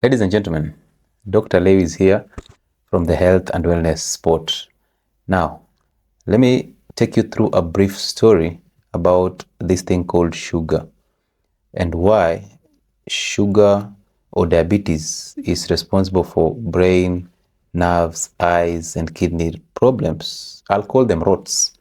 Ladies and gentlemen, Dr. Lew is here from the Health and Wellness Spot. Now, let me take you through a brief story about this thing called sugar and why sugar or diabetes is responsible for brain, nerves, eyes, and kidney problems. I'll call them ROTS.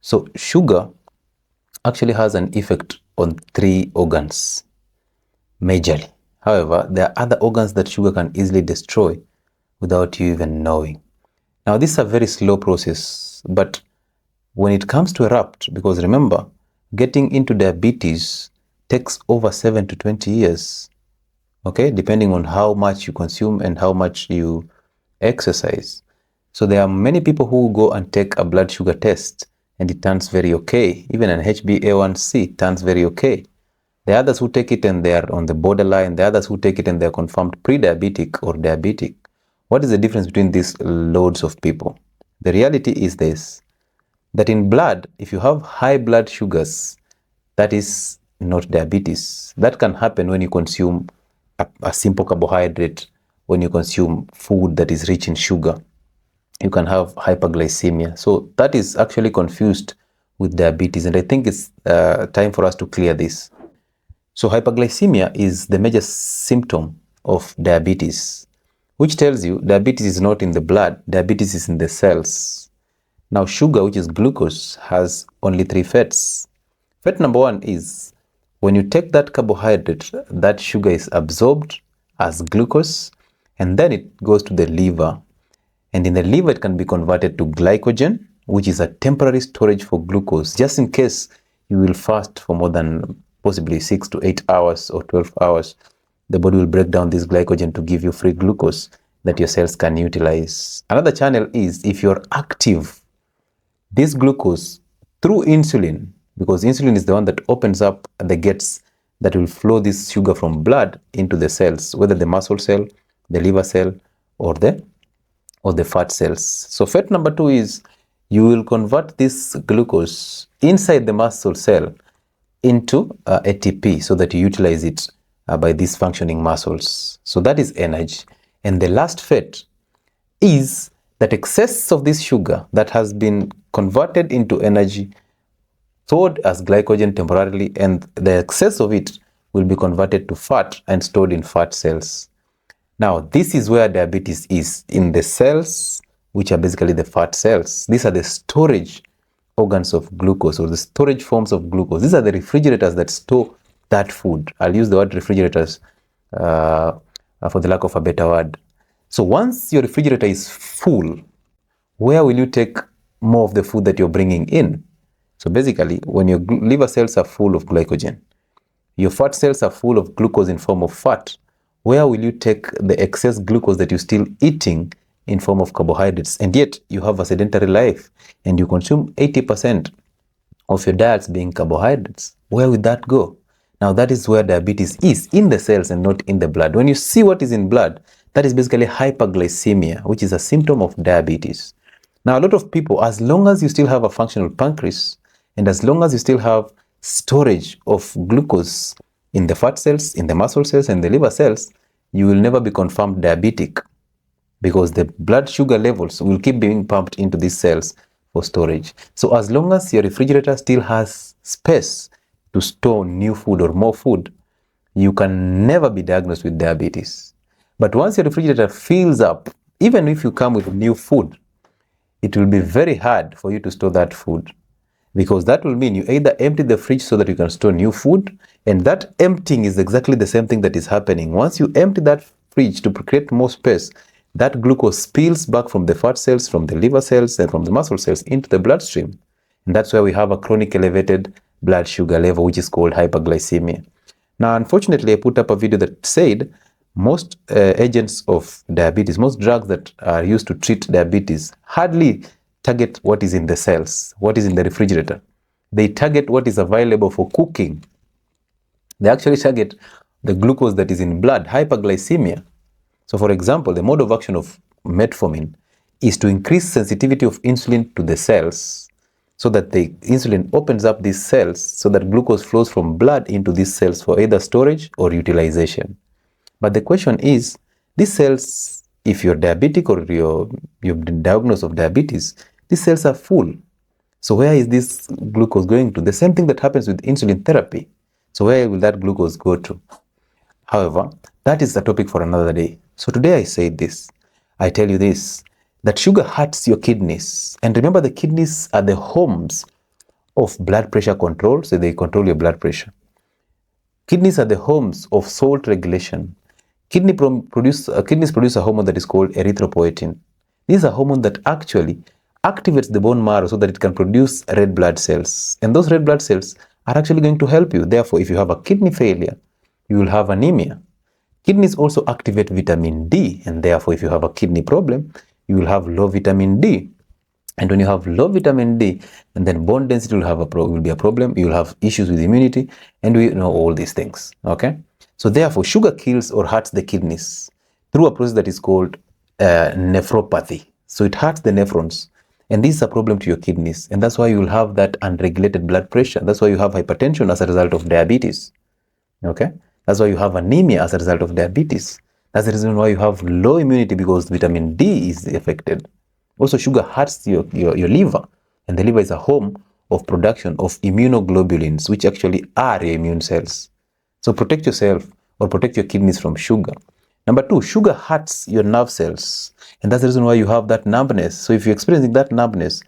So, sugar actually has an effect on three organs majorly. However, there are other organs that sugar can easily destroy without you even knowing. Now, this is a very slow process, but when it comes to erupt, because remember, getting into diabetes takes over 7 to 20 years, okay, depending on how much you consume and how much you exercise. So there are many people who go and take a blood sugar test and it turns very okay. Even an HbA1c turns very okay. The others who take it and they are on the borderline, the others who take it and they are confirmed pre-diabetic or diabetic. What is the difference between these loads of people? The reality is this, that in blood, if you have high blood sugars, that is not diabetes. That can happen when you consume a simple carbohydrate, when you consume food that is rich in sugar. You can have hyperglycemia. So that is actually confused with diabetes. And I think it's time for us to clear this. So hyperglycemia is the major symptom of diabetes, which tells you diabetes is not in the blood, diabetes is in the cells. Now sugar, which is glucose, has only three fats. Fat number one is when you take that carbohydrate, that sugar is absorbed as glucose, and then it goes to the liver. And in the liver, it can be converted to glycogen, which is a temporary storage for glucose, just in case you will fast for more than possibly 6 to 8 hours or 12 hours. The body will break down this glycogen to give you free glucose that your cells can utilize. Another channel is if you're active, this glucose through insulin, because insulin is the one that opens up the gates that will flow this sugar from blood into the cells, whether the muscle cell, the liver cell, or the fat cells. So fat number two is you will convert this glucose inside the muscle cell into ATP so that you utilize it by these functioning muscles. So that is energy. And the last fat is that excess of this sugar that has been converted into energy, stored as glycogen temporarily, and the excess of it will be converted to fat and stored in fat cells. Now, this is where diabetes is, in the cells, which are basically the fat cells. These are the storage organs of glucose, or the storage forms of glucose. These are the refrigerators that store that food. I'll use the word refrigerators for the lack of a better word. So once your refrigerator is full, where will you take more of the food that you're bringing in? So basically, when your liver cells are full of glycogen, your fat cells are full of glucose in form of fat, where will you take the excess glucose that you're still eating in form of carbohydrates? And yet you have a sedentary life and you consume 80% of your diets being carbohydrates. Where would that go? Now that is where diabetes is, in the cells and not in the blood. When you see what is in blood, that is basically hyperglycemia, which is a symptom of diabetes. Now, a lot of people, as long as you still have a functional pancreas, and as long as you still have storage of glucose in the fat cells, in the muscle cells, and the liver cells, you will never be confirmed diabetic, because the blood sugar levels will keep being pumped into these cells for storage. So as long as your refrigerator still has space to store new food or more food, you can never be diagnosed with diabetes. But once your refrigerator fills up, even if you come with new food, it will be very hard for you to store that food, because that will mean you either empty the fridge so that you can store new food, and that emptying is exactly the same thing that is happening. Once you empty that fridge to create more space, that glucose spills back from the fat cells, from the liver cells, and from the muscle cells into the bloodstream. And that's where we have a chronic elevated blood sugar level, which is called hyperglycemia. Now, unfortunately, I put up a video that said most agents of diabetes, most drugs that are used to treat diabetes, hardly target what is in the cells, what is in the refrigerator. They target what is available for cooking. They actually target the glucose that is in blood, hyperglycemia. So for example, the mode of action of metformin is to increase sensitivity of insulin to the cells, so that the insulin opens up these cells so that glucose flows from blood into these cells for either storage or utilization. But the question is, these cells, if you're diabetic or you've been diagnosed of diabetes, these cells are full. So where is this glucose going to? The same thing that happens with insulin therapy. So where will that glucose go to? However, that is a topic for another day. So today I say this. I tell you this, that sugar hurts your kidneys. And remember, the kidneys are the homes of blood pressure control, so they control your blood pressure. Kidneys are the homes of salt regulation. Kidneys produce a hormone that is called erythropoietin. This is a hormone that actually activates the bone marrow so that it can produce red blood cells. And those red blood cells are actually going to help you. Therefore, if you have a kidney failure, you will have anemia. Kidneys also activate vitamin D, and therefore, if you have a kidney problem, you will have low vitamin D. And when you have low vitamin D, and then bone density will be a problem. You will have issues with immunity, and we know all these things. Okay, so therefore, sugar kills or hurts the kidneys through a process that is called nephropathy. So it hurts the nephrons, and this is a problem to your kidneys, and that's why you will have that unregulated blood pressure. That's why you have hypertension as a result of diabetes. Okay, that's why you have anemia as a result of diabetes. That's the reason why you have low immunity, because vitamin D is affected. Also, sugar hurts your liver, and the liver is a home of production of immunoglobulins, which actually are your immune cells. So protect yourself or protect your kidneys from sugar. Number two, sugar hurts your nerve cells, and that's the reason why you have that numbness. So if you're experiencing that numbness,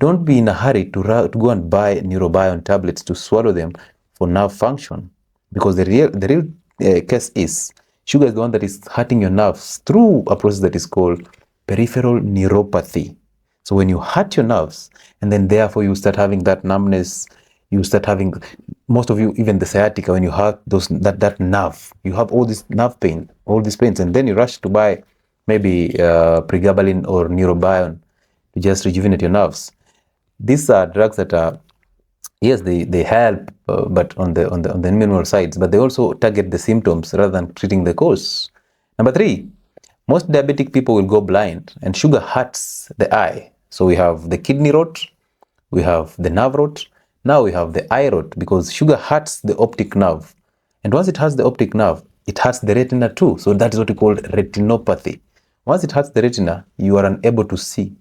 don't be in a hurry to go and buy Neurobion tablets to swallow them for nerve function, because the real case is sugar is the one that is hurting your nerves through a process that is called peripheral neuropathy. So when you hurt your nerves, and then therefore you start having that numbness, you start having, most of you, even the sciatica, when you hurt that nerve, you have all this nerve pain, all these pains, and then you rush to buy maybe pregabalin or Neurobion to just rejuvenate your nerves. These are drugs that are, yes, they help, but on the minimal sides, but they also target the symptoms rather than treating the cause. Number three, most diabetic people will go blind, and sugar hurts the eye. So we have the kidney rot, we have the nerve rot, now we have the eye rot, because sugar hurts the optic nerve. And once it hurts the optic nerve, it hurts the retina too. So that is what we call retinopathy. Once it hurts the retina, you are unable to see.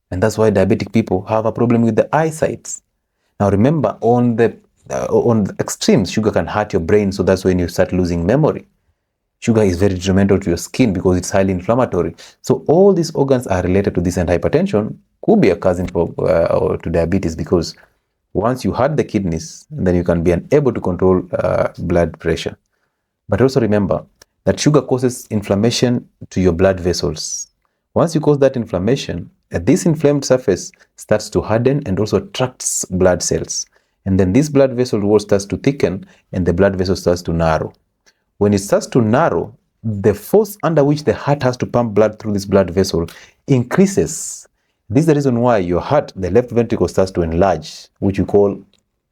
And that's why diabetic people have a problem with the eyesight. Now remember, on the extremes, sugar can hurt your brain, so that's when you start losing memory. Sugar is very detrimental to your skin because it's highly inflammatory. So all these organs are related to this, and hypertension could be a cousin to diabetes, because once you hurt the kidneys, then you can be unable to control blood pressure. But also remember that sugar causes inflammation to your blood vessels. Once you cause that inflammation, this inflamed surface starts to harden and also attracts blood cells. And then this blood vessel wall starts to thicken, and the blood vessel starts to narrow. When it starts to narrow, the force under which the heart has to pump blood through this blood vessel increases. This is the reason why your heart, the left ventricle, starts to enlarge, which we call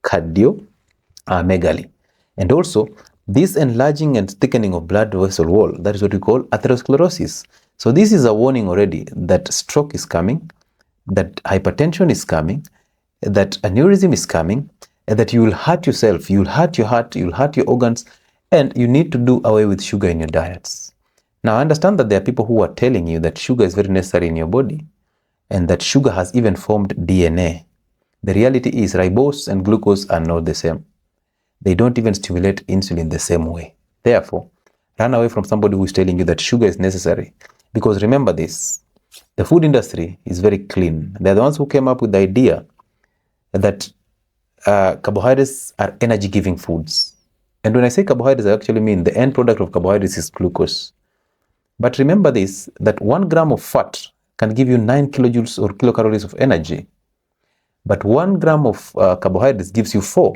cardiomegaly. And also, this enlarging and thickening of blood vessel wall, that is what we call atherosclerosis. So this is a warning already that stroke is coming, that hypertension is coming, that aneurysm is coming, and that you will hurt yourself, you will hurt your heart, you will hurt your organs, and you need to do away with sugar in your diets. Now, I understand that there are people who are telling you that sugar is very necessary in your body, and that sugar has even formed DNA. The reality is ribose and glucose are not the same. They don't even stimulate insulin the same way. Therefore, run away from somebody who is telling you that sugar is necessary. Because remember this, the food industry is very clean. They're the ones who came up with the idea that carbohydrates are energy-giving foods. And when I say carbohydrates, I actually mean the end product of carbohydrates is glucose. But remember this, that 1 gram of fat can give you 9 kilojoules or kilocalories of energy. But 1 gram of carbohydrates gives you 4,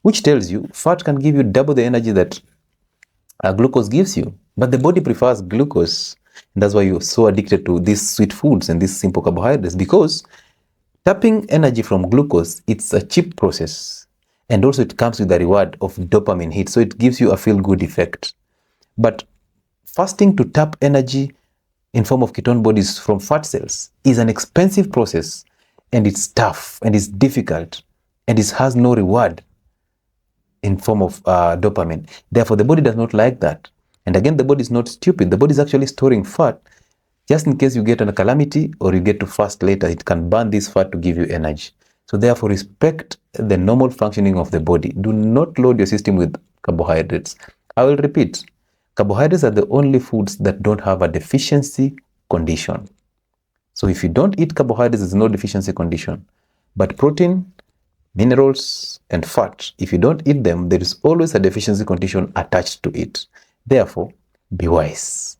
which tells you fat can give you double the energy that glucose gives you. But the body prefers glucose. And that's why you're so addicted to these sweet foods and these simple carbohydrates, because tapping energy from glucose, it's a cheap process. And also it comes with the reward of dopamine hit. So it gives you a feel-good effect. But fasting to tap energy in form of ketone bodies from fat cells is an expensive process, and it's tough and it's difficult, and it has no reward in form of dopamine. Therefore, the body does not like that. And again, the body is not stupid. The body is actually storing fat just in case you get a calamity or you get to fast later. It can burn this fat to give you energy. So therefore, respect the normal functioning of the body. Do not load your system with carbohydrates. I will repeat, carbohydrates are the only foods that don't have a deficiency condition. So if you don't eat carbohydrates, there's no deficiency condition. But protein, minerals, and fat, if you don't eat them, there is always a deficiency condition attached to it. Therefore, be wise.